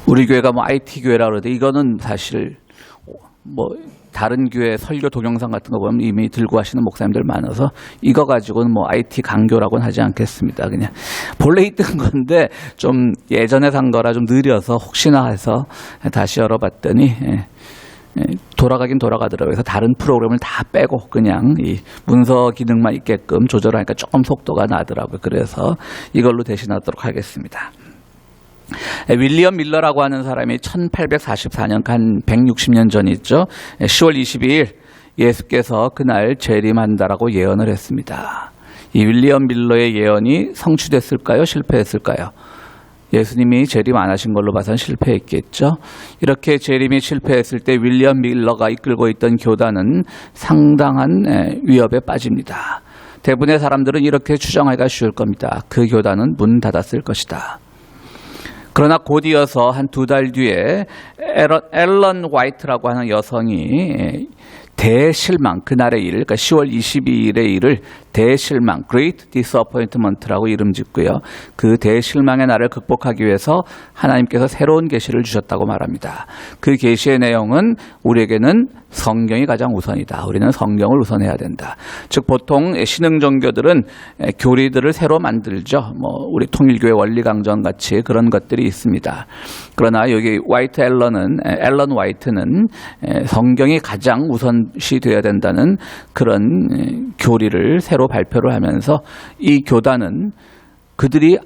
우리 교회가 뭐 IT 교회라 그러는데 이거는 사실 뭐 다른 교회 설교 동영상 같은 거 보면 이미 들고 하시는 목사님들 많아서 이거 가지고는 뭐 IT 강교라고는 하지 않겠습니다. 그냥 본래 있던 건데 좀 예전에 산 거라 좀 느려서 혹시나 해서 다시 열어봤더니 돌아가긴 돌아가더라고요. 그래서 다른 프로그램을 다 빼고 그냥 이 문서 기능만 있게끔 조절하니까 조금 속도가 나더라고요. 그래서 이걸로 대신하도록 하겠습니다. 윌리엄 밀러라고 하는 사람이 1844년 한 160년 전이죠. 10월 22일 예수께서 그날 재림한다라고 예언을 했습니다. 이 윌리엄 밀러의 예언이 성취됐을까요? 실패했을까요? 예수님이 재림 안 하신 걸로 봐서는 실패했겠죠. 이렇게 재림이 실패했을 때 윌리엄 밀러가 이끌고 있던 교단은 상당한 위협에 빠집니다. 대부분의 사람들은 이렇게 추정하기가 쉬울 겁니다. 그 교단은 문 닫았을 것이다. 그러나 곧 이어서 한 2달 뒤에 앨런 화이트라고 하는 여성이 대실망, 그날의 일, 그러니까 10월 22일의 일을 대실망, Great Disappointment라고 이름 짓고요. 그 대실망의 날을 극복하기 위해서 하나님께서 새로운 계시를 주셨다고 말합니다. 그 계시의 내용은 우리에게는 성경이 가장 우선이다. 우리는 성경을 우선해야 된다. 즉 보통 신흥종교들은 교리들을 새로 만들죠. 뭐 우리 통일교회 원리강정 같이 그런 것들이 있습니다. 그러나 여기 앨런 화이트는 성경이 가장 우선시 되어야 된다는 그런 교리를 새로 발표를 하면서 이 교단은 그들이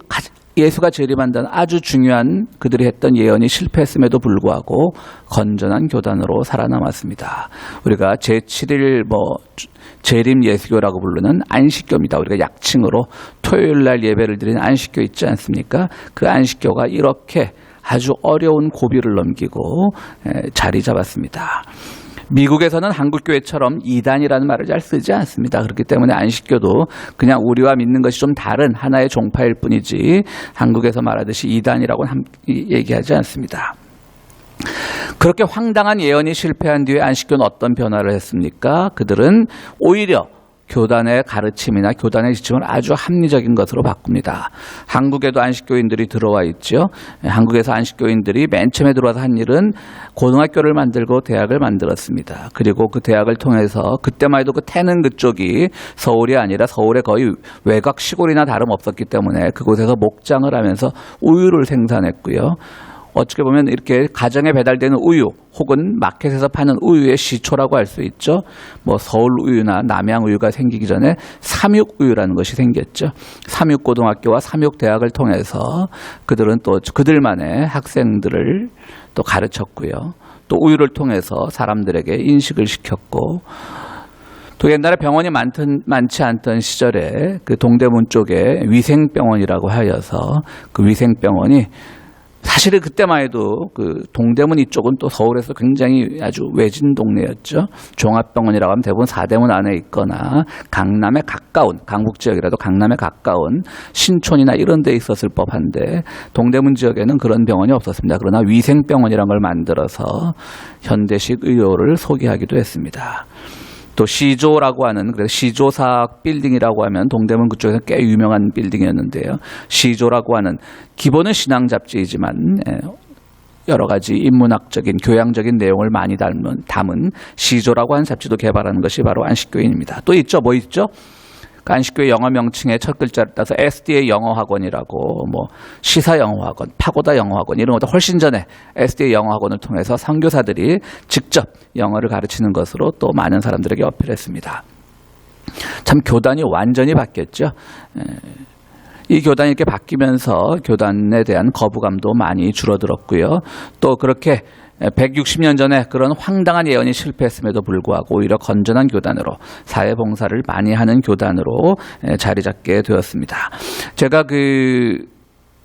예수가 재림한다는 아주 중요한 그들이 했던 예언이 실패했음에도 불구하고 건전한 교단으로 살아남았습니다. 우리가 제7일 재림 예수교라고 부르는 안식교입니다. 우리가 약칭으로 토요일 날 예배를 드리는 안식교 있지 않습니까? 그 안식교가 이렇게 아주 어려운 고비를 넘기고 자리 잡았습니다. 미국에서는 한국교회처럼 이단이라는 말을 잘 쓰지 않습니다. 그렇기 때문에 안식교도 그냥 우리와 믿는 것이 좀 다른 하나의 종파일 뿐이지 한국에서 말하듯이 이단이라고는 얘기하지 않습니다. 그렇게 황당한 예언이 실패한 뒤에 안식교는 어떤 변화를 했습니까? 그들은 오히려 교단의 가르침이나 교단의 지침을 아주 합리적인 것으로 바꿉니다. 한국에도 안식교인들이 들어와 있죠. 한국에서 안식교인들이 맨 처음에 들어와서 한 일은 고등학교를 만들고 대학을 만들었습니다. 그리고 그 대학을 통해서 그때만 해도 그 태릉 그쪽이 서울이 아니라 서울의 거의 외곽 시골이나 다름없었기 때문에 그곳에서 목장을 하면서 우유를 생산했고요. 어떻게 보면 이렇게 가정에 배달되는 우유 혹은 마켓에서 파는 우유의 시초라고 할 수 있죠. 뭐 서울 우유나 남양 우유가 생기기 전에 삼육 우유라는 것이 생겼죠. 삼육 고등학교와 삼육 대학을 통해서 그들은 또 그들만의 학생들을 또 가르쳤고요. 또 우유를 통해서 사람들에게 인식을 시켰고 또 옛날에 병원이 많지 않던 시절에 그 동대문 쪽에 위생병원이라고 하여서 그 위생병원이 사실은 그때만 해도 그 동대문 이쪽은 또 서울에서 굉장히 아주 외진 동네였죠. 종합병원이라고 하면 대부분 사대문 안에 있거나 강남에 가까운, 강북 지역이라도 강남에 가까운 신촌이나 이런 데 있었을 법한데 동대문 지역에는 그런 병원이 없었습니다. 그러나 위생병원이라는 걸 만들어서 현대식 의료를 소개하기도 했습니다. 또 시조라고 하는, 그래서 시조사학 빌딩이라고 하면 동대문 그쪽에서 꽤 유명한 빌딩이었는데요. 시조라고 하는 기본은 신앙 잡지이지만 여러 가지 인문학적인 교양적인 내용을 많이 담은 시조라고 하는 잡지도 개발하는 것이 바로 안식교인입니다. 또 있죠. 뭐 있죠? 그 안식교의 영어 명칭의 첫 글자를 따서 SDA 영어학원이라고 뭐 시사영어학원, 파고다 영어학원 이런 것도 훨씬 전에 SDA 영어학원을 통해서 선교사들이 직접 영어를 가르치는 것으로 또 많은 사람들에게 어필했습니다. 참 교단이 완전히 바뀌었죠. 이 교단이 이렇게 바뀌면서 교단에 대한 거부감도 많이 줄어들었고요. 또 그렇게 160년 전에 그런 황당한 예언이 실패했음에도 불구하고 오히려 건전한 교단으로 사회봉사를 많이 하는 교단으로 자리 잡게 되었습니다. 제가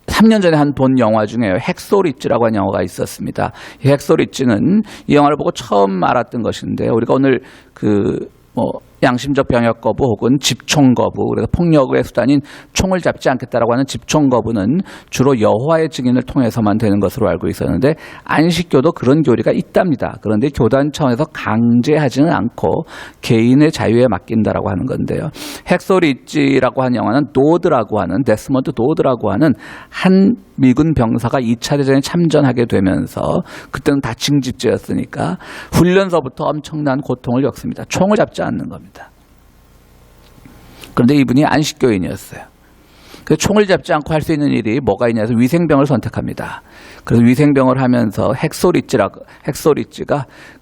3년 전에 본 영화 중에 핵소리찌라고 하는 영화가 있었습니다. 이 핵소리찌는 이 영화를 보고 처음 알았던 것인데 우리가 오늘 양심적 병역 거부 혹은 집총 거부, 그래서 폭력의 수단인 총을 잡지 않겠다라고 하는 집총 거부는 주로 여호와의 증인을 통해서만 되는 것으로 알고 있었는데 안식교도 그런 교리가 있답니다. 그런데 교단 차원에서 강제하지는 않고 개인의 자유에 맡긴다라고 하는 건데요. 핵소리찌라고 하는 영화는 노드라고 하는 데스먼드 노드라고 하는 한 미군 병사가 2차 대전에 참전하게 되면서 그때는 다 징집제였으니까 훈련서부터 엄청난 고통을 겪습니다. 총을 잡지 않는 겁니다. 그런데 이분이 안식교인이었어요. 그래서 총을 잡지 않고 할 수 있는 일이 뭐가 있냐 해서 위생병을 선택합니다. 그래서 위생병을 하면서 핵소리찌가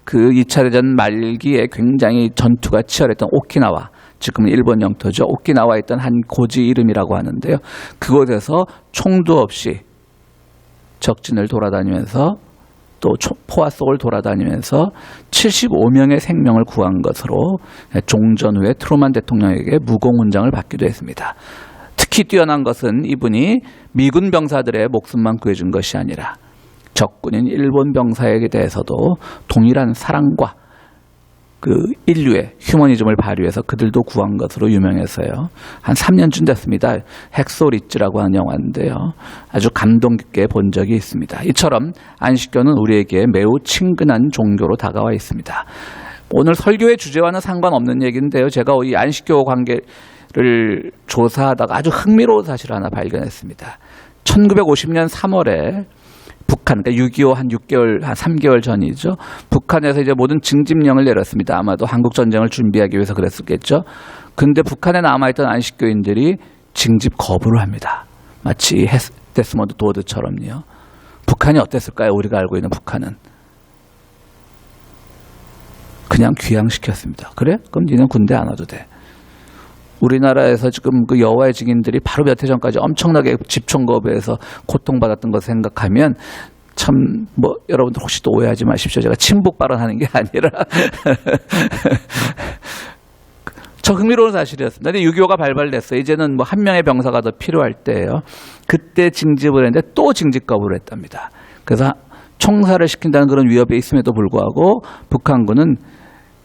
그 2차 대전 말기에 굉장히 전투가 치열했던 오키나와, 지금은 일본 영토죠. 오키나와에 있던 한 고지 이름이라고 하는데요. 그곳에서 총도 없이 적진을 돌아다니면서 또 포화 속을 돌아다니면서 75명의 생명을 구한 것으로 종전 후에 트루만 대통령에게 무공훈장을 받기도 했습니다. 특히 뛰어난 것은 이분이 미군 병사들의 목숨만 구해준 것이 아니라 적군인 일본 병사에게 대해서도 동일한 사랑과 그 인류의 휴머니즘을 발휘해서 그들도 구한 것으로 유명해서요. 한 3년쯤 됐습니다. 핵소리찌라고 하는 영화인데요. 아주 감동 깊게 본 적이 있습니다. 이처럼 안식교는 우리에게 매우 친근한 종교로 다가와 있습니다. 오늘 설교의 주제와는 상관없는 얘기인데요. 제가 이 안식교 관계를 조사하다가 아주 흥미로운 사실을 하나 발견했습니다. 1950년 3월에 북한, 그러니까 6.25 한 6개월, 한 3개월 전이죠. 북한에서 이제 모든 징집령을 내렸습니다. 아마도 한국전쟁을 준비하기 위해서 그랬었겠죠. 근데 북한에 남아있던 안식교인들이 징집 거부를 합니다. 마치 데스먼드 도드처럼요. 북한이 어땠을까요? 우리가 알고 있는 북한은. 그냥 귀양시켰습니다. 그래? 그럼 니는 군대 안 와도 돼. 우리나라에서 지금 그 여호와의 증인들이 바로 몇 해 전까지 엄청나게 집총 거부해서 고통받았던 것을 생각하면 참 뭐 여러분들 혹시 또 오해하지 마십시오. 제가 친북 발언하는 게 아니라 저 흥미로운 사실이었습니다. 근데 6.25가 발발됐어요. 이제는 뭐 한 명의 병사가 더 필요할 때예요. 그때 징집을 했는데 또 징집 거부를 했답니다. 그래서 총살을 시킨다는 그런 위협이 있음에도 불구하고 북한군은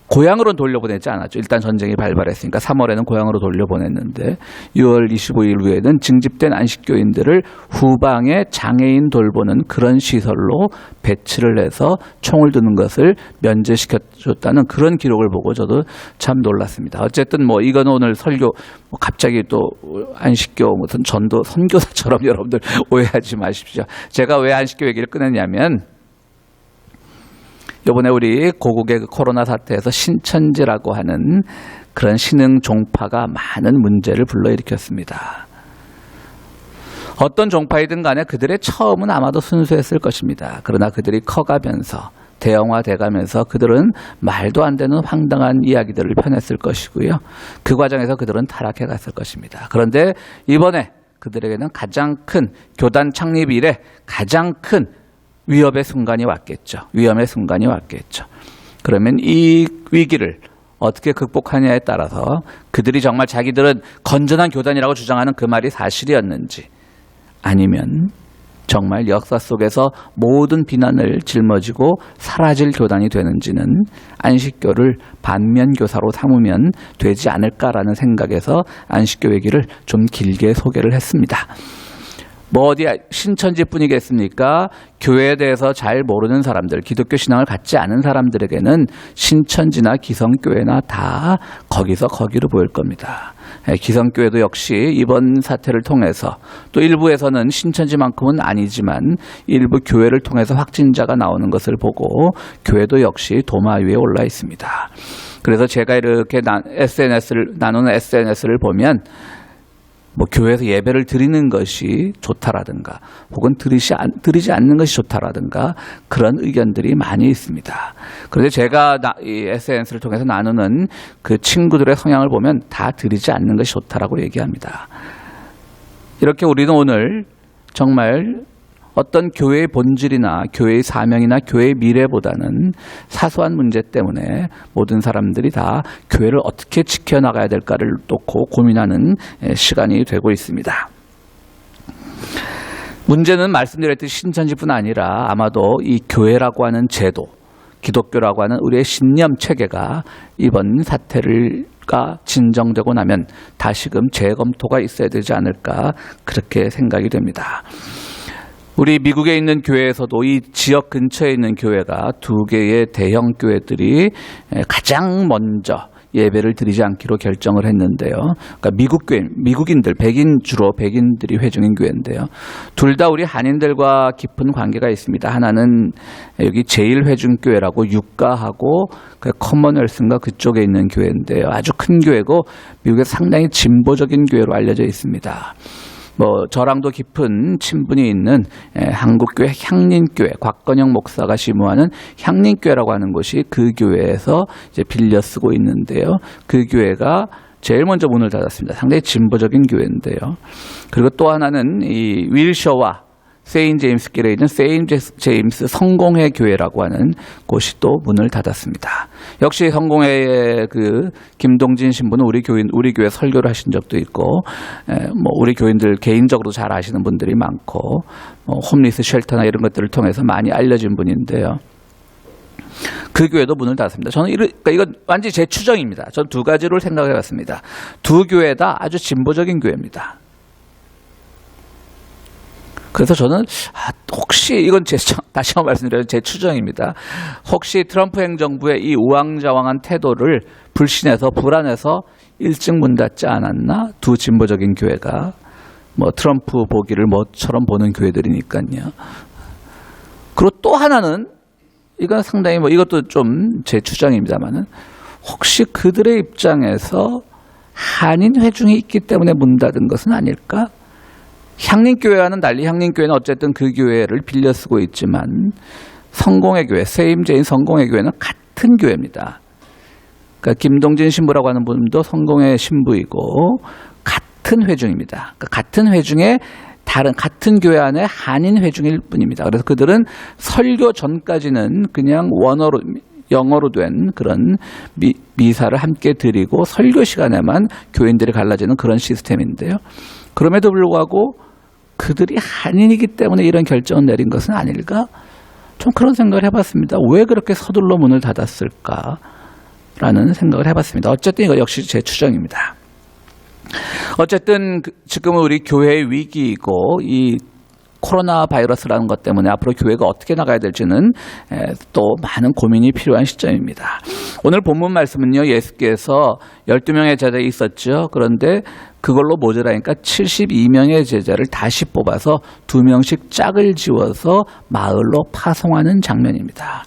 고향으로 돌려보내지 않았죠. 일단 전쟁이 발발했으니까 3월에는 고향으로 돌려보냈는데 6월 25일 후에는 징집된 안식교인들을 후방에 장애인 돌보는 그런 시설로 배치를 해서 총을 드는 것을 면제시켜줬다는 그런 기록을 보고 저도 참 놀랐습니다. 어쨌든 뭐 이건 오늘 설교 갑자기 또 안식교 무슨 전도 선교사처럼 여러분들 오해하지 마십시오. 제가 왜 안식교 얘기를 꺼냈냐면 이번에 우리 고국의 그 코로나 사태에서 신천지라고 하는 그런 신흥 종파가 많은 문제를 불러일으켰습니다. 어떤 종파이든 간에 그들의 처음은 아마도 순수했을 것입니다. 그러나 그들이 커가면서 대형화돼가면서 그들은 말도 안 되는 황당한 이야기들을 펴냈을 것이고요. 그 과정에서 그들은 타락해갔을 것입니다. 그런데 이번에 그들에게는 가장 큰 교단 창립 이래 가장 큰 위협의 순간이 왔겠죠. 위험의 순간이 왔겠죠. 그러면 이 위기를 어떻게 극복하냐에 따라서 그들이 정말 자기들은 건전한 교단이라고 주장하는 그 말이 사실이었는지 아니면 정말 역사 속에서 모든 비난을 짊어지고 사라질 교단이 되는지는 안식교를 반면교사로 삼으면 되지 않을까라는 생각에서 안식교 얘기를 좀 길게 소개를 했습니다. 뭐 어디 신천지뿐이겠습니까? 교회에 대해서 잘 모르는 사람들, 기독교 신앙을 갖지 않은 사람들에게는 신천지나 기성교회나 다 거기서 거기로 보일 겁니다. 기성교회도 역시 이번 사태를 통해서 또 일부에서는 신천지만큼은 아니지만 일부 교회를 통해서 확진자가 나오는 것을 보고 교회도 역시 도마 위에 올라 있습니다. 그래서 제가 이렇게 나누는 SNS를 보면 뭐 교회에서 예배를 드리는 것이 좋다라든가 혹은 드리지 않는 것이 좋다라든가 그런 의견들이 많이 있습니다. 그런데 제가 이 SNS를 통해서 나누는 그 친구들의 성향을 보면 다 드리지 않는 것이 좋다라고 얘기합니다. 이렇게 우리는 오늘 정말 어떤 교회의 본질이나 교회의 사명이나 교회의 미래보다는 사소한 문제 때문에 모든 사람들이 다 교회를 어떻게 지켜나가야 될까를 놓고 고민하는 시간이 되고 있습니다. 문제는 말씀드렸듯이 신천지뿐 아니라 아마도 이 교회라고 하는 제도, 기독교라고 하는 우리의 신념 체계가 이번 사태가 진정되고 나면 다시금 재검토가 있어야 되지 않을까 그렇게 생각이 됩니다. 우리 미국에 있는 교회에서도 이 지역 근처에 있는 교회가 2개의 대형 교회들이 가장 먼저 예배를 드리지 않기로 결정을 했는데요. 그러니까 미국인들, 주로 백인들이 회중인 교회인데요. 둘 다 우리 한인들과 깊은 관계가 있습니다. 하나는 여기 제일회중교회라고 유가하고 커먼웰스인가 그쪽에 있는 교회인데요. 아주 큰 교회고 미국에서 상당히 진보적인 교회로 알려져 있습니다. 저랑도 깊은 친분이 있는 한국교회 향림교회, 곽건영 목사가 심우하는 향림교회라고 하는 곳이 그 교회에서 이제 빌려 쓰고 있는데요. 그 교회가 제일 먼저 문을 닫았습니다. 상당히 진보적인 교회인데요. 그리고 또 하나는 이 윌셔와 세인 제임스 길에 있는 세인 제임스 성공회 교회라고 하는 곳이 또 문을 닫았습니다. 역시 성공회의 그 김동진 신부는 우리 교회 설교를 하신 적도 있고, 우리 교인들 개인적으로 잘 아시는 분들이 많고, 홈리스 쉘터나 이런 것들을 통해서 많이 알려진 분인데요. 그 교회도 문을 닫았습니다. 저는 그러니까 이건 완전히 제 추정입니다. 저는 2가지를 생각해 봤습니다. 2 교회 다 아주 진보적인 교회입니다. 그래서 저는 혹시 이건 다시 한번 말씀드려요. 제 추정입니다. 혹시 트럼프 행정부의 이 우왕좌왕한 태도를 불신해서 불안해서 일찍 문 닫지 않았나? 2 진보적인 교회가 트럼프 보기를 뭐처럼 보는 교회들이니까요. 그리고 또 하나는 이건 상당히 이것도 좀 제 추정입니다만은 혹시 그들의 입장에서 한인 회중이 있기 때문에 문 닫은 것은 아닐까? 향림교회와는 달리 향림교회는 어쨌든 그 교회를 빌려 쓰고 있지만 성공회 교회, 세임제인 성공회 교회는 같은 교회입니다. 그러니까 김동진 신부라고 하는 분도 성공회 신부이고 같은 회중입니다. 그러니까 같은 회중에 같은 교회 안에 한인 회중일 뿐입니다. 그래서 그들은 설교 전까지는 그냥 영어로 된 그런 미사를 함께 드리고 설교 시간에만 교인들이 갈라지는 그런 시스템인데요. 그럼에도 불구하고 그들이 한인이기 때문에 이런 결정을 내린 것은 아닐까? 좀 그런 생각을 해봤습니다. 왜 그렇게 서둘러 문을 닫았을까라는 생각을 해봤습니다. 어쨌든 이거 역시 제 추정입니다. 어쨌든 지금은 우리 교회의 위기이고 이 코로나 바이러스라는 것 때문에 앞으로 교회가 어떻게 나가야 될지는 또 많은 고민이 필요한 시점입니다. 오늘 본문 말씀은요, 예수께서 12명의 제자가 있었죠. 그런데 그걸로 모자라니까 72명의 제자를 다시 뽑아서 2명씩 짝을 지워서 마을로 파송하는 장면입니다.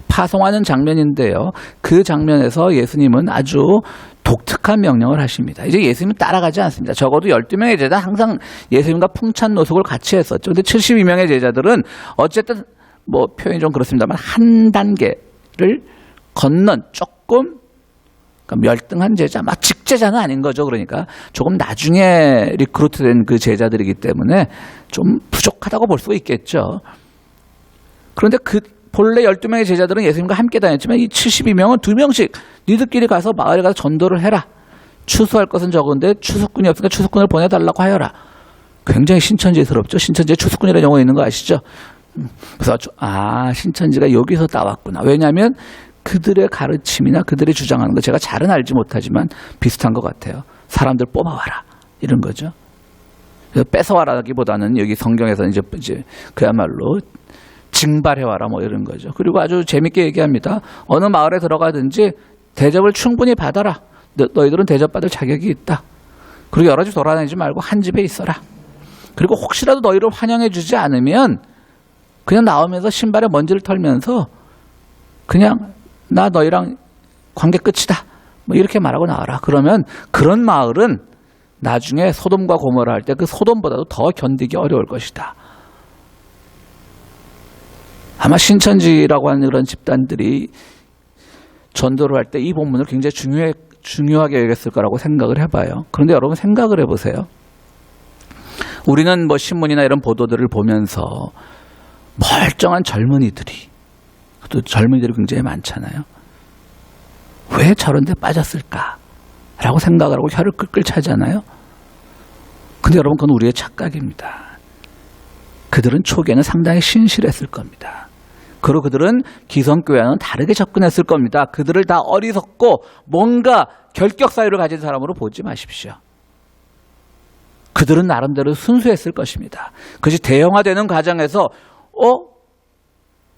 파송하는 장면인데요. 그 장면에서 예수님은 아주 독특한 명령을 하십니다. 이제 예수님은 따라가지 않습니다. 적어도 12명의 제자 항상 예수님과 풍찬 노숙을 같이 했었죠. 근데 72명의 제자들은 어쨌든 표현이 좀 그렇습니다만 한 단계를 건넌 조금 멸등한 제자, 직제자는 아닌 거죠. 그러니까 조금 나중에 리크루트된 그 제자들이기 때문에 좀 부족하다고 볼 수가 있겠죠. 그런데 본래 12명의 제자들은 예수님과 함께 다녔지만 이 72명은 2명씩 니들끼리 가서 마을에 가서 전도를 해라. 추수할 것은 적은데 추수꾼이 없으니까 추수꾼을 보내달라고 하여라. 굉장히 신천지스럽죠. 신천지에 추수꾼이라는 용어 있는 거 아시죠? 그래서 신천지가 여기서 따왔구나. 왜냐하면 그들의 가르침이나 그들이 주장하는 거 제가 잘은 알지 못하지만 비슷한 것 같아요. 사람들 뽑아와라. 이런 거죠. 뺏어와라기보다는 여기 성경에서는 이제 그야말로 징발해와라 이런 거죠. 그리고 아주 재밌게 얘기합니다. 어느 마을에 들어가든지 대접을 충분히 받아라. 너희들은 대접받을 자격이 있다. 그리고 여러 집 돌아다니지 말고 한 집에 있어라. 그리고 혹시라도 너희를 환영해 주지 않으면 그냥 나오면서 신발에 먼지를 털면서 그냥 나 너희랑 관계 끝이다. 이렇게 말하고 나와라. 그러면 그런 마을은 나중에 소돔과 고모라 할 때 그 소돔보다도 더 견디기 어려울 것이다. 아마 신천지라고 하는 그런 집단들이 전도를 할 때 이 본문을 굉장히 중요하게 여겼을 거라고 생각을 해봐요. 그런데 여러분 생각을 해보세요. 우리는 신문이나 이런 보도들을 보면서 멀쩡한 젊은이들이, 또 젊은이들이 굉장히 많잖아요. 왜 저런 데 빠졌을까라고 생각을 하고 혀를 끌끌 차잖아요. 근데 여러분 그건 우리의 착각입니다. 그들은 초기에는 상당히 신실했을 겁니다. 그리고 그들은 기성교회와는 다르게 접근했을 겁니다. 그들을 다 어리석고 뭔가 결격 사유를 가진 사람으로 보지 마십시오. 그들은 나름대로 순수했을 것입니다. 그것이 대형화되는 과정에서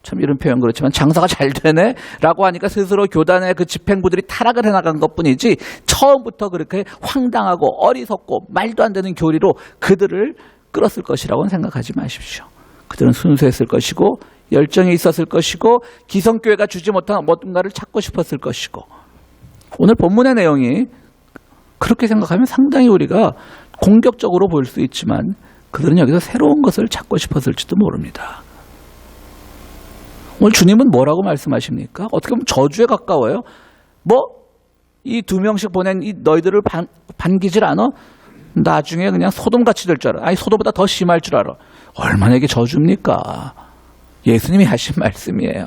참 이런 표현 그렇지만 장사가 잘 되네 라고 하니까 스스로 교단의 그 집행부들이 타락을 해나간 것뿐이지 처음부터 그렇게 황당하고 어리석고 말도 안 되는 교리로 그들을 끌었을 것이라고는 생각하지 마십시오. 그들은 순수했을 것이고 열정이 있었을 것이고 기성교회가 주지 못한 뭔가를 찾고 싶었을 것이고, 오늘 본문의 내용이 그렇게 생각하면 상당히 우리가 공격적으로 보일 수 있지만 그들은 여기서 새로운 것을 찾고 싶었을지도 모릅니다. 오늘 주님은 뭐라고 말씀하십니까? 어떻게 보면 저주에 가까워요. 이 2명씩 보낸 이 너희들을 반기질 않아? 나중에 그냥 소돔같이 될 줄 알아. 아니 소돔보다 더 심할 줄 알아. 얼마나 이게 저주입니까? 예수님이 하신 말씀이에요.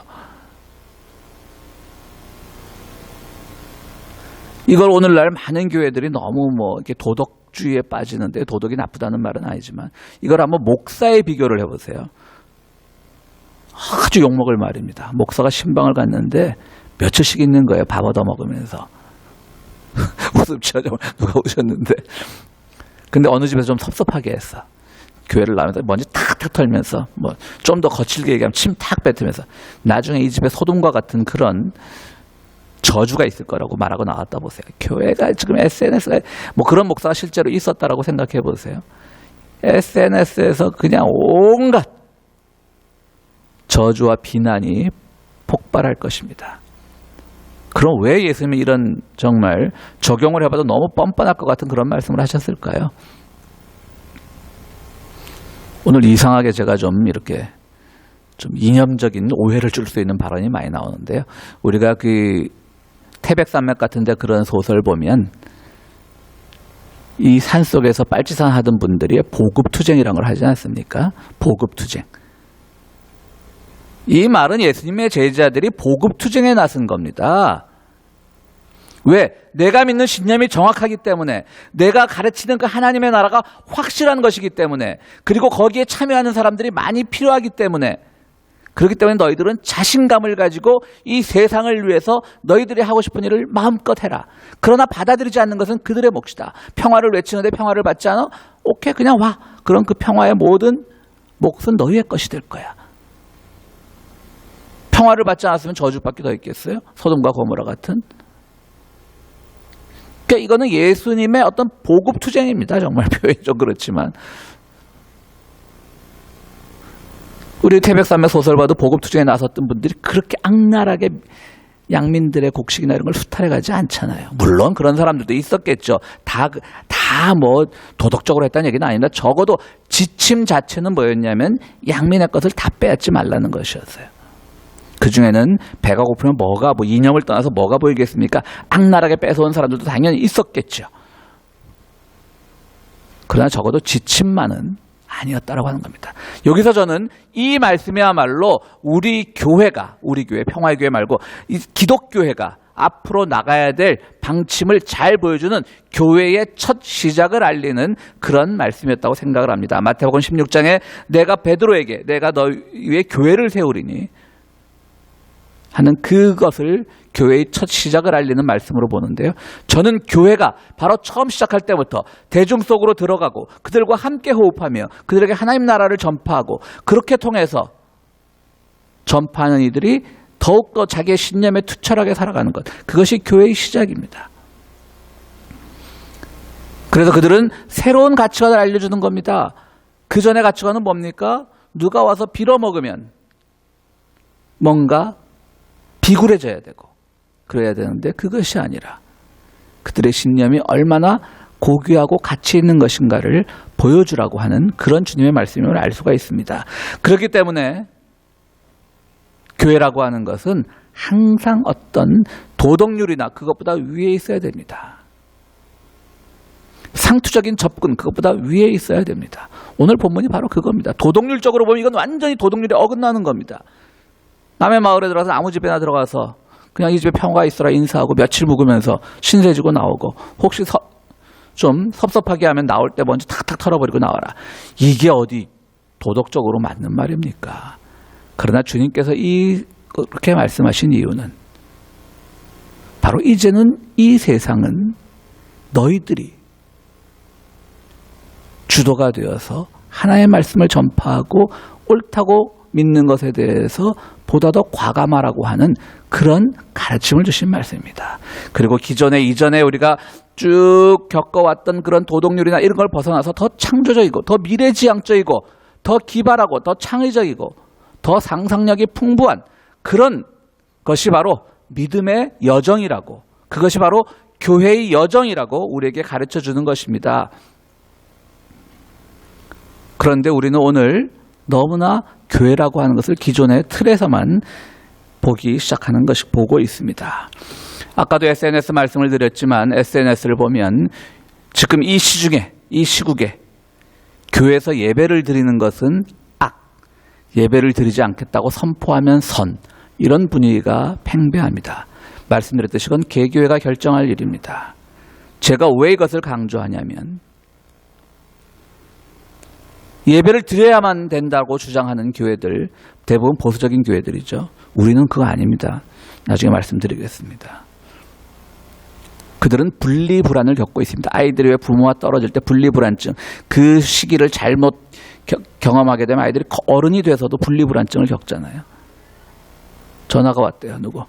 이걸 오늘날 많은 교회들이 너무 이렇게 도덕주의에 빠지는데, 도덕이 나쁘다는 말은 아니지만 이걸 한번 목사에 비교를 해보세요. 아주 욕먹을 말입니다. 목사가 신방을 갔는데 며칠씩 있는 거예요. 밥 얻어 먹으면서. 웃음치죠. 누가 오셨는데. 근데 어느 집에서 좀 섭섭하게 했어. 교회를 나오면서 먼지 탁탁 털면서 좀 더 거칠게 얘기하면 침 탁 뱉으면서 나중에 이 집에 소돔과 같은 그런 저주가 있을 거라고 말하고 나왔다 보세요. 교회가 지금 SNS가 그런 목사가 실제로 있었다라고 생각해 보세요. SNS에서 그냥 온갖 저주와 비난이 폭발할 것입니다. 그럼 왜 예수님이 이런 정말 적용을 해봐도 너무 뻔뻔할 것 같은 그런 말씀을 하셨을까요? 오늘 이상하게 제가 좀 이렇게 좀 이념적인 오해를 줄 수 있는 발언이 많이 나오는데요. 우리가 그 태백산맥 같은데 그런 소설 보면 이 산속에서 빨치산 하던 분들이 보급투쟁이라는 걸 하지 않습니까? 보급투쟁. 이 말은 예수님의 제자들이 보급투쟁에 나선 겁니다. 왜? 내가 믿는 신념이 정확하기 때문에, 내가 가르치는 그 하나님의 나라가 확실한 것이기 때문에, 그리고 거기에 참여하는 사람들이 많이 필요하기 때문에, 그렇기 때문에 너희들은 자신감을 가지고 이 세상을 위해서 너희들이 하고 싶은 일을 마음껏 해라. 그러나 받아들이지 않는 것은 그들의 몫이다. 평화를 외치는데 평화를 받지 않아? 오케이, 그냥 와. 그럼 그 평화의 모든 몫은 너희의 것이 될 거야. 평화를 받지 않았으면 저주밖에 더 있겠어요? 소돔과 고모라 같은. 그러니까 이거는 예수님의 어떤 보급투쟁입니다. 정말 표현이 좀 그렇지만. 우리 태백산맥 소설 봐도 보급투쟁에 나섰던 분들이 그렇게 악랄하게 양민들의 곡식이나 이런 걸 수탈해가지 않잖아요. 물론 그런 사람들도 있었겠죠. 다 도덕적으로 했다는 얘기는 아닙니다. 적어도 지침 자체는 뭐였냐면 양민의 것을 다 빼앗지 말라는 것이었어요. 그중에는 배가 고프면 이념을 떠나서 뭐가 보이겠습니까? 악랄하게 뺏어온 사람들도 당연히 있었겠죠. 그러나 적어도 지침만은 아니었다라고 하는 겁니다. 여기서 저는 이 말씀이야말로 우리 교회 평화의 교회 말고 이 기독교회가 앞으로 나가야 될 방침을 잘 보여주는 교회의 첫 시작을 알리는 그런 말씀이었다고 생각을 합니다. 마태복음 16장에 내가 베드로에게 내가 너희 위에 교회를 세우리니 하는 그것을 교회의 첫 시작을 알리는 말씀으로 보는데요. 저는 교회가 바로 처음 시작할 때부터 대중 속으로 들어가고 그들과 함께 호흡하며 그들에게 하나님 나라를 전파하고 그렇게 통해서 전파하는 이들이 더욱더 자기의 신념에 투철하게 살아가는 것, 그것이 교회의 시작입니다. 그래서 그들은 새로운 가치관을 알려주는 겁니다. 그 전의 가치관은 뭡니까? 누가 와서 빌어먹으면 뭔가 비굴해져야 되고 그래야 되는데 그것이 아니라 그들의 신념이 얼마나 고귀하고 가치 있는 것인가를 보여주라고 하는 그런 주님의 말씀임을 알 수가 있습니다. 그렇기 때문에 교회라고 하는 것은 항상 어떤 도덕률이나 그것보다 위에 있어야 됩니다. 상투적인 접근, 그것보다 위에 있어야 됩니다. 오늘 본문이 바로 그겁니다. 도덕률적으로 보면 이건 완전히 도덕률에 어긋나는 겁니다. 남의 마을에 들어가서 아무 집에나 들어가서 그냥 이 집에 평화가 있어라 인사하고 며칠 묵으면서 신세 지고 나오고 혹시 좀 섭섭하게 하면 나올 때 먼저 탁탁 털어버리고 나와라. 이게 어디 도덕적으로 맞는 말입니까? 그러나 주님께서 그렇게 말씀하신 이유는 바로 이제는 이 세상은 너희들이 주도가 되어서 하나님의 말씀을 전파하고 옳다고 믿는 것에 대해서 보다 더 과감하라고 하는 그런 가르침을 주신 말씀입니다. 그리고 이전에 우리가 쭉 겪어왔던 그런 도덕률이나 이런 걸 벗어나서 더 창조적이고 더 미래지향적이고 더 기발하고 더 창의적이고 더 상상력이 풍부한 그런 것이 바로 믿음의 여정이라고, 그것이 바로 교회의 여정이라고 우리에게 가르쳐 주는 것입니다. 그런데 우리는 오늘 너무나 교회라고 하는 것을 기존의 틀에서만 보고 있습니다. 아까도 SNS 말씀을 드렸지만 SNS를 보면 지금 이 시국에 교회에서 예배를 드리는 것은 악, 예배를 드리지 않겠다고 선포하면 선, 이런 분위기가 팽배합니다. 말씀드렸듯이 이건 개교회가 결정할 일입니다. 제가 왜 이것을 강조하냐면 예배를 드려야만 된다고 주장하는 교회들, 대부분 보수적인 교회들이죠. 우리는 그거 아닙니다. 나중에 말씀드리겠습니다. 그들은 분리불안을 겪고 있습니다. 아이들이 왜 부모와 떨어질 때 분리불안증, 그 시기를 잘못 경험하게 되면 아이들이 어른이 돼서도 분리불안증을 겪잖아요. 전화가 왔대요. 누구?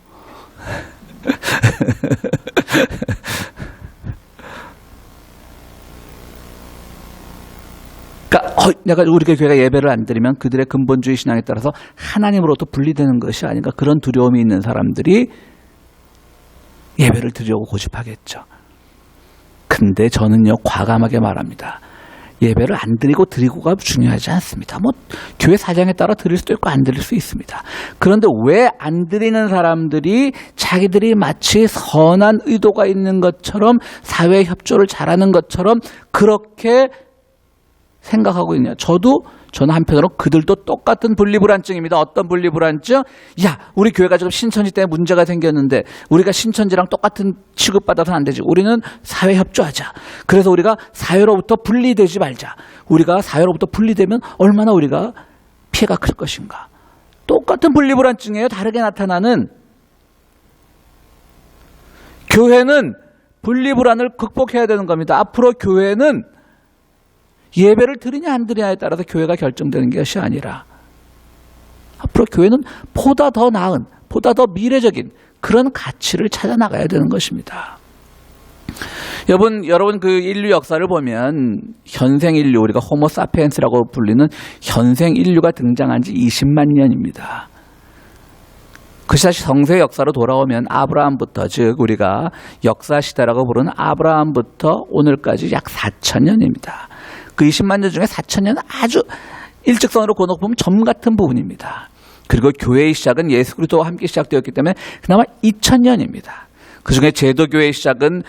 그러니까 우리 교회가 예배를 안 드리면 그들의 근본주의 신앙에 따라서 하나님으로부터 분리되는 것이 아닌가, 그런 두려움이 있는 사람들이 예배를 드리려고 고집하겠죠. 근데 저는요, 과감하게 말합니다. 예배를 안 드리고가 중요하지 않습니다. 교회 사정에 따라 드릴 수도 있고 안 드릴 수 있습니다. 그런데 왜 안 드리는 사람들이 자기들이 마치 선한 의도가 있는 것처럼, 사회 협조를 잘하는 것처럼 그렇게 생각하고 있냐. 저는 한편으로 그들도 똑같은 분리불안증입니다. 어떤 분리불안증? 야, 우리 교회가 지금 신천지 때문에 문제가 생겼는데 우리가 신천지랑 똑같은 취급받아서는 안 되지. 우리는 사회 협조하자. 그래서 우리가 사회로부터 분리되지 말자. 우리가 사회로부터 분리되면 얼마나 우리가 피해가 클 것인가. 똑같은 분리불안증이에요. 다르게 나타나는. 교회는 분리불안을 극복해야 되는 겁니다. 앞으로 교회는 예배를 드리냐 안 드리냐에 따라서 교회가 결정되는 것이 아니라 앞으로 교회는 보다 더 나은, 보다 더 미래적인 그런 가치를 찾아 나가야 되는 것입니다. 여러분 그 인류 역사를 보면 현생 인류, 우리가 호모사피엔스라고 불리는 현생 인류가 등장한 지 20만 년입니다. 그것이 다시 성서의 역사로 돌아오면 아브라함부터, 즉 우리가 역사시대라고 부르는 아브라함부터 오늘까지 약 4,000년입니다. 그 20만 년 중에 4,000년은 아주 일직선으로 그어놓고 보면 점 같은 부분입니다. 그리고 교회의 시작은 예수 그리스도와 함께 시작되었기 때문에 그나마 2,000년입니다. 그중에 제도교회의 시작은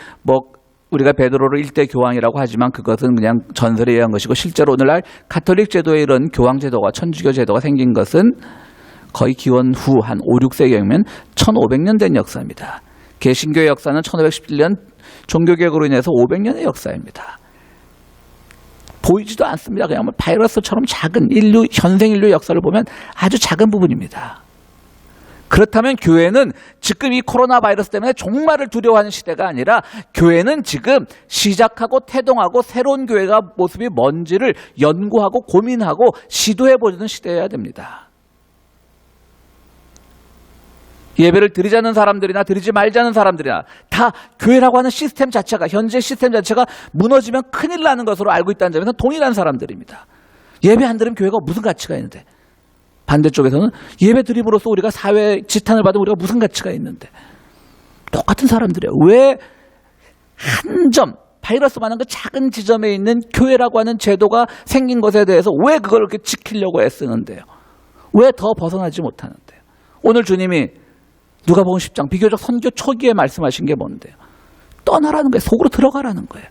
우리가 베드로를 1대 교황이라고 하지만 그것은 그냥 전설에 의한 것이고, 실제로 오늘날 가톨릭 제도의 이런 교황 제도가, 천주교 제도가 생긴 것은 거의 기원 후 한 5, 6세기면 1500년 된 역사입니다. 개신교의 역사는 1517년 종교개혁으로 인해서 500년의 역사입니다. 보이지도 않습니다. 그냥 바이러스처럼 작은 현생 인류 역사를 보면 아주 작은 부분입니다. 그렇다면 교회는 지금 이 코로나 바이러스 때문에 종말을 두려워하는 시대가 아니라 교회는 지금 시작하고 태동하고 새로운 교회가 모습이 뭔지를 연구하고 고민하고 시도해보는 시대여야 됩니다. 예배를 드리자는 사람들이나 드리지 말자는 사람들이나 다 교회라고 하는 시스템 자체가, 현재 시스템 자체가 무너지면 큰일 나는 것으로 알고 있다는 점에서 동일한 사람들입니다. 예배 안 드리면 교회가 무슨 가치가 있는데, 반대쪽에서는 예배 드림으로써 우리가 사회 지탄을 받으면 우리가 무슨 가치가 있는데, 똑같은 사람들이에요. 왜 한 점, 바이러스만한 그 작은 지점에 있는 교회라고 하는 제도가 생긴 것에 대해서 왜 그걸 이렇게 지키려고 애쓰는데요? 왜 더 벗어나지 못하는데요? 오늘 주님이 누가복음 10장 비교적 선교 초기에 말씀하신 게 뭔데요? 떠나라는 거예요. 속으로 들어가라는 거예요.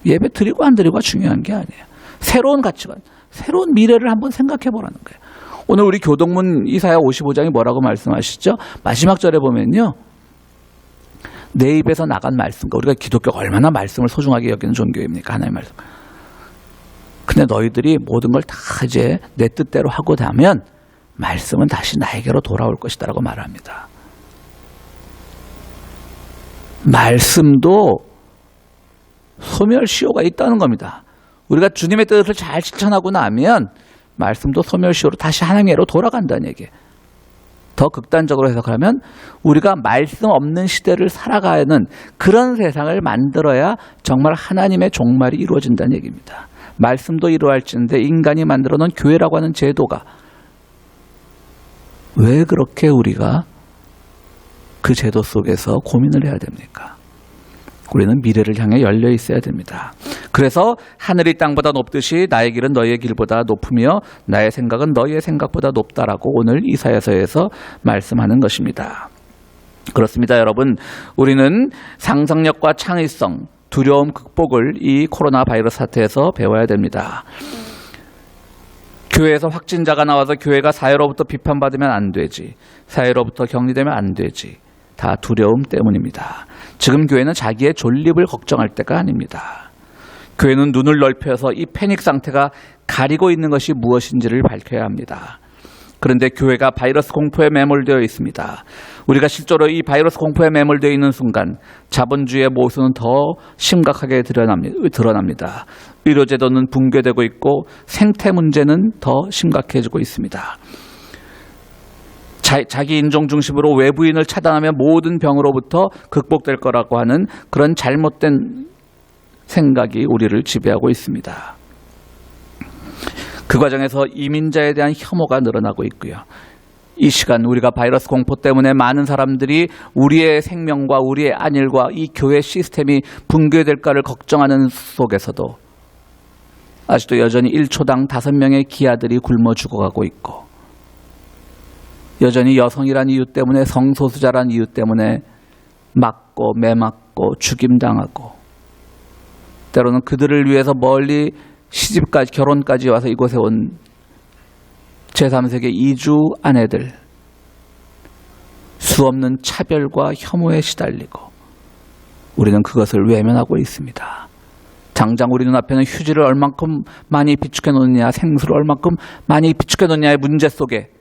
예배 드리고 안 드리고가 중요한 게 아니에요. 새로운 가치관, 새로운 미래를 한번 생각해 보라는 거예요. 오늘 우리 교동문 이사야 55장이 뭐라고 말씀하시죠? 마지막 절에 보면요, 내 입에서 나간 말씀과, 우리가 기독교가 얼마나 말씀을 소중하게 여기는 종교입니까? 하나님의 말씀. 근데 너희들이 모든 걸 다 이제 내 뜻대로 하고 나면 말씀은 다시 나에게로 돌아올 것이다라고 말합니다. 말씀도 소멸시효가 있다는 겁니다. 우리가 주님의 뜻을 잘 실천하고 나면 말씀도 소멸시효로 다시 하나님께로 돌아간다는 얘기예요. 더 극단적으로 해석하면 우리가 말씀 없는 시대를 살아가는 그런 세상을 만들어야 정말 하나님의 종말이 이루어진다는 얘기입니다. 말씀도 이루어질지는데 인간이 만들어 놓은 교회라고 하는 제도가 왜 그렇게 우리가 그 제도 속에서 고민을 해야 됩니까? 우리는 미래를 향해 열려 있어야 됩니다. 그래서 하늘이 땅보다 높듯이 나의 길은 너희의 길보다 높으며 나의 생각은 너희의 생각보다 높다라고 오늘 이사야서에서 말씀하는 것입니다. 그렇습니다, 여러분. 우리는 상상력과 창의성, 두려움 극복을 이 코로나 바이러스 사태에서 배워야 됩니다. 교회에서 확진자가 나와서 교회가 사회로부터 비판받으면 안 되지. 사회로부터 격리되면 안 되지. 다 두려움 때문입니다. 지금 교회는 자기의 존립을 걱정할 때가 아닙니다. 교회는 눈을 넓혀서 이 패닉 상태가 가리고 있는 것이 무엇인지를 밝혀야 합니다. 그런데 교회가 바이러스 공포에 매몰되어 있습니다. 우리가 실제로 이 바이러스 공포에 매몰되어 있는 순간 자본주의의 모순은 더 심각하게 드러납니다. 의료제도는 붕괴되고 있고 생태 문제는 더 심각해지고 있습니다. 자기 인종 중심으로 외부인을 차단하면 모든 병으로부터 극복될 거라고 하는 그런 잘못된 생각이 우리를 지배하고 있습니다. 그 과정에서 이민자에 대한 혐오가 늘어나고 있고요. 이 시간 우리가 바이러스 공포 때문에 많은 사람들이 우리의 생명과 우리의 안일과 이 교회 시스템이 붕괴될까를 걱정하는 속에서도 아직도 여전히 1초당 5명의 기아들이 굶어 죽어가고 있고 여전히 여성이란 이유 때문에 성소수자란 이유 때문에 맞고 매맞고 죽임당하고 때로는 그들을 위해서 멀리 시집까지 결혼까지 와서 이곳에 온 제3세계 이주 아내들 수없는 차별과 혐오에 시달리고 우리는 그것을 외면하고 있습니다. 당장 우리 눈앞에는 휴지를 얼만큼 많이 비축해 놓느냐 생수를 얼만큼 많이 비축해 놓느냐의 문제 속에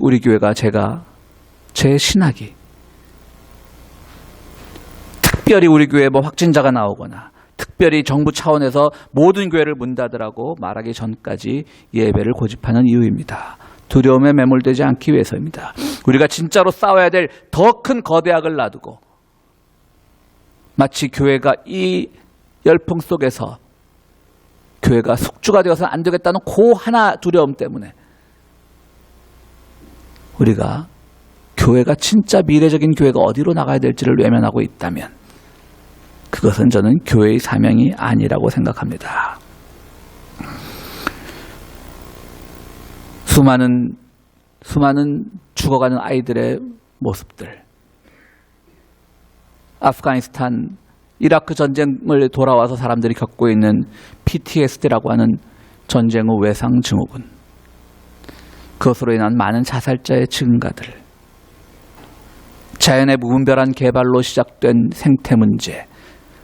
우리 교회가 제 신학이 특별히 우리 교회에 뭐 확진자가 나오거나 특별히 정부 차원에서 모든 교회를 문 닫으라고 말하기 전까지 예배를 고집하는 이유입니다. 두려움에 매몰되지 않기 위해서입니다. 우리가 진짜로 싸워야 될 더 큰 거대악을 놔두고 마치 교회가 이 열풍 속에서 교회가 숙주가 되어서는 안 되겠다는 그 하나 두려움 때문에 우리가 교회가 진짜 미래적인 교회가 어디로 나가야 될지를 외면하고 있다면 그것은 저는 교회의 사명이 아니라고 생각합니다. 수많은 죽어가는 아이들의 모습들, 아프가니스탄, 이라크 전쟁을 돌아와서 사람들이 겪고 있는 PTSD라고 하는 전쟁 후 외상 증후군, 그것으로 인한 많은 자살자의 증가들, 자연의 무분별한 개발로 시작된 생태 문제,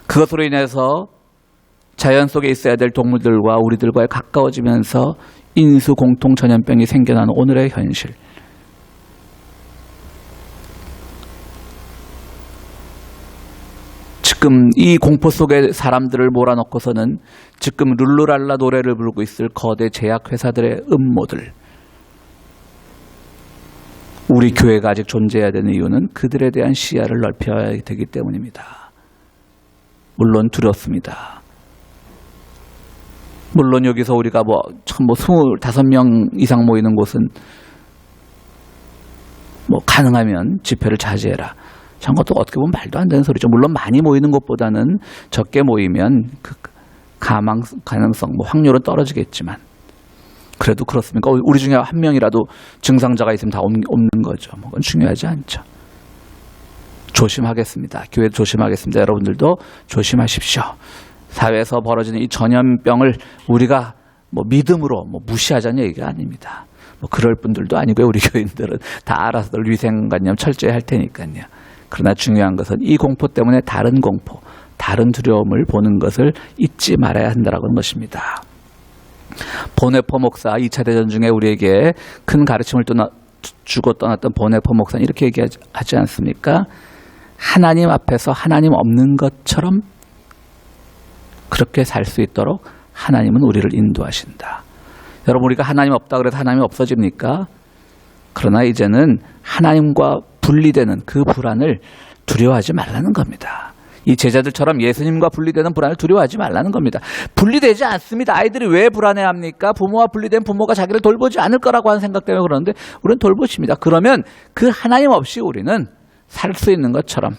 그것으로 인해서 자연 속에 있어야 될 동물들과 우리들과 가까워지면서 인수 공통 전염병이 생겨나는 오늘의 현실. 지금 이 공포 속에 사람들을 몰아넣고서는 지금 룰루랄라 노래를 부르고 있을 거대 제약회사들의 음모들. 우리 교회가 아직 존재해야 되는 이유는 그들에 대한 시야를 넓혀야 되기 때문입니다. 물론 두렵습니다. 물론 여기서 우리가 25명 이상 모이는 곳은 가능하면 집회를 자제해라. 전 것도 어떻게 보면 말도 안 되는 소리죠. 물론 많이 모이는 것보다는 적게 모이면 그 가능성, 확률은 떨어지겠지만 그래도 그렇습니까? 우리 중에 한 명이라도 증상자가 있으면 다 옮는 거죠. 그건 중요하지 않죠. 조심하겠습니다. 교회도 조심하겠습니다. 여러분들도 조심하십시오. 사회에서 벌어지는 이 전염병을 우리가 믿음으로 무시하자는 얘기가 아닙니다. 그럴 분들도 아니고요. 우리 교인들은 다 알아서 위생관념 철저히 할 테니까요. 그러나 중요한 것은 이 공포 때문에 다른 공포, 다른 두려움을 보는 것을 잊지 말아야 한다는 것입니다. 보네포 목사 2차 대전 중에 우리에게 큰 가르침을 주고 떠났던 보네포 목사는 이렇게 얘기하지 않습니까? 하나님 앞에서 하나님 없는 것처럼 그렇게 살 수 있도록 하나님은 우리를 인도하신다. 여러분, 우리가 하나님 없다 그래서 하나님이 없어집니까? 그러나 이제는 하나님과 분리되는 그 불안을 두려워하지 말라는 겁니다. 이 제자들처럼 예수님과 분리되는 불안을 두려워하지 말라는 겁니다. 분리되지 않습니다. 아이들이 왜 불안해합니까? 부모와 분리된 부모가 자기를 돌보지 않을 거라고 하는 생각 때문에 그러는데 우리는 돌보십니다. 그러면 그 하나님 없이 우리는 살 수 있는 것처럼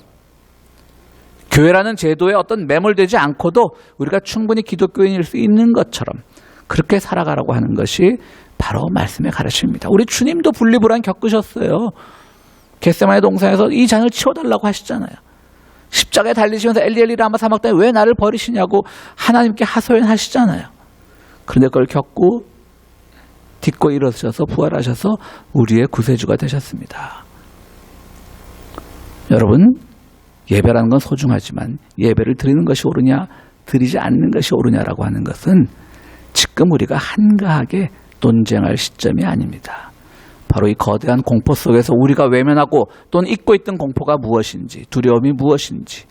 교회라는 제도에 어떤 매몰되지 않고도 우리가 충분히 기독교인일 수 있는 것처럼 그렇게 살아가라고 하는 것이 바로 말씀의 가르침입니다. 우리 주님도 분리불안 겪으셨어요. 겟세마네 동산에서 이 잔을 치워달라고 하시잖아요. 십자가에 달리시면서 엘리 라마 사막단에 왜 나를 버리시냐고 하나님께 하소연하시잖아요. 그런데 그걸 겪고 딛고 일어서셔서 부활하셔서 우리의 구세주가 되셨습니다. 여러분, 예배라는 건 소중하지만 예배를 드리는 것이 옳으냐 드리지 않는 것이 옳으냐라고 하는 것은 지금 우리가 한가하게 논쟁할 시점이 아닙니다. 바로 이 거대한 공포 속에서 우리가 외면하고 또는 잊고 있던 공포가 무엇인지, 두려움이 무엇인지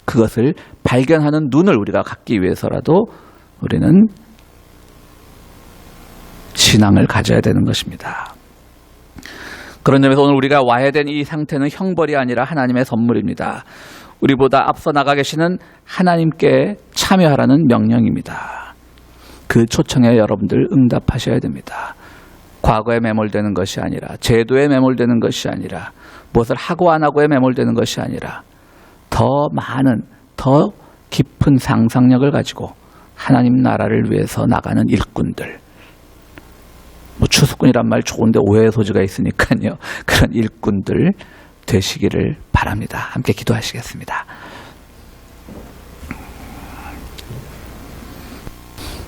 그것을 발견하는 눈을 우리가 갖기 위해서라도 우리는 신앙을 가져야 되는 것입니다. 그런 점에서 오늘 우리가 와야 된 이 상태는 형벌이 아니라 하나님의 선물입니다. 우리보다 앞서 나가 계시는 하나님께 참여하라는 명령입니다. 그 초청에 여러분들 응답하셔야 됩니다. 과거에 매몰되는 것이 아니라, 제도에 매몰되는 것이 아니라, 무엇을 하고 안 하고에 매몰되는 것이 아니라 더 많은, 더 깊은 상상력을 가지고 하나님 나라를 위해서 나가는 일꾼들. 추수꾼이란 말 좋은데 오해의 소지가 있으니까요. 그런 일꾼들 되시기를 바랍니다. 함께 기도하시겠습니다.